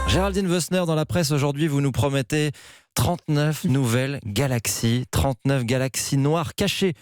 Géraldine Wössner, dans la presse aujourd'hui, vous nous promettez 39 nouvelles galaxies, 39 galaxies noires cachées.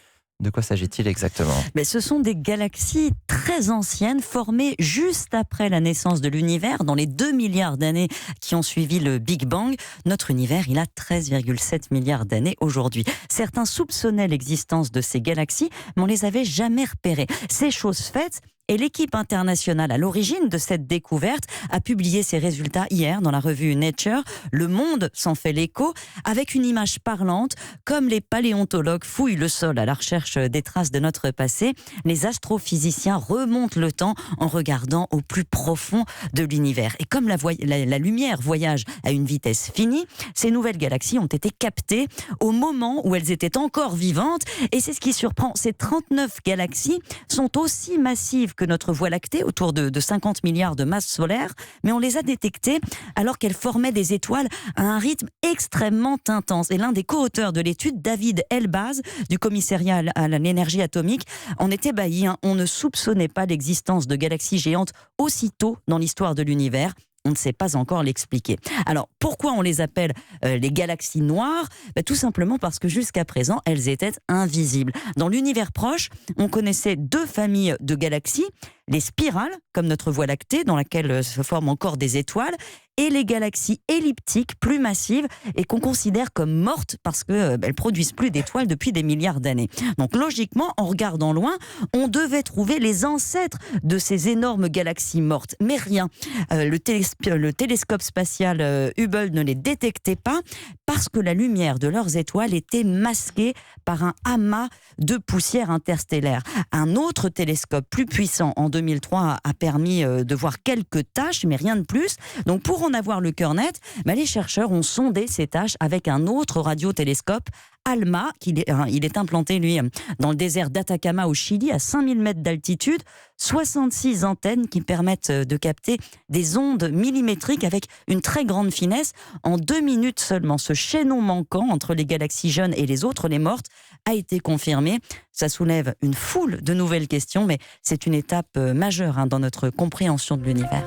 De quoi s'agit-il exactement ? Mais ce sont des galaxies très anciennes, formées juste après la naissance de l'univers, dans les 2 milliards d'années qui ont suivi le Big Bang. Notre univers, il a 13,7 milliards d'années aujourd'hui. Certains soupçonnaient l'existence de ces galaxies, mais on les avait jamais repérées. C'est chose faite. Et l'équipe internationale à l'origine de cette découverte a publié ses résultats hier dans la revue Nature. Le Monde s'en fait l'écho avec une image parlante. Comme les paléontologues fouillent le sol à la recherche des traces de notre passé, les astrophysiciens remontent le temps en regardant au plus profond de l'univers. Et comme la lumière voyage à une vitesse finie, ces nouvelles galaxies ont été captées au moment où elles étaient encore vivantes. Et c'est ce qui surprend. Ces 39 galaxies sont aussi massives que notre Voie lactée, autour de 50 milliards de masses solaires, mais on les a détectées alors qu'elles formaient des étoiles à un rythme extrêmement intense. Et l'un des co-auteurs de l'étude, David Elbaz, du commissariat à l'énergie atomique, en est ébahi. On ne soupçonnait pas l'existence de galaxies géantes aussitôt dans l'histoire de l'univers. On ne sait pas encore l'expliquer. Alors, pourquoi on les appelle les galaxies noires ? Tout simplement parce que jusqu'à présent, elles étaient invisibles. Dans l'univers proche, on connaissait 2 familles de galaxies, les spirales, comme notre Voie lactée, dans laquelle se forment encore des étoiles, et les galaxies elliptiques, plus massives, et qu'on considère comme mortes parce qu'elles produisent plus d'étoiles depuis des milliards d'années. Donc logiquement, en regardant loin, on devait trouver les ancêtres de ces énormes galaxies mortes. Mais rien. Le télescope spatial Hubble ne les détectait pas parce que la lumière de leurs étoiles était masquée par un amas de poussière interstellaire. Un autre télescope plus puissant en 2003 a permis de voir quelques taches, mais rien de plus. Donc pour en avoir le cœur net, les chercheurs ont sondé ces taches avec un autre radiotélescope, ALMA, il est implanté, lui, dans le désert d'Atacama au Chili, à 5000 mètres d'altitude, 66 antennes qui permettent de capter des ondes millimétriques avec une très grande finesse. En 2 minutes seulement, ce chaînon manquant entre les galaxies jeunes et les autres, les mortes, a été confirmé. Ça soulève une foule de nouvelles questions, mais c'est une étape majeure dans notre compréhension de l'univers.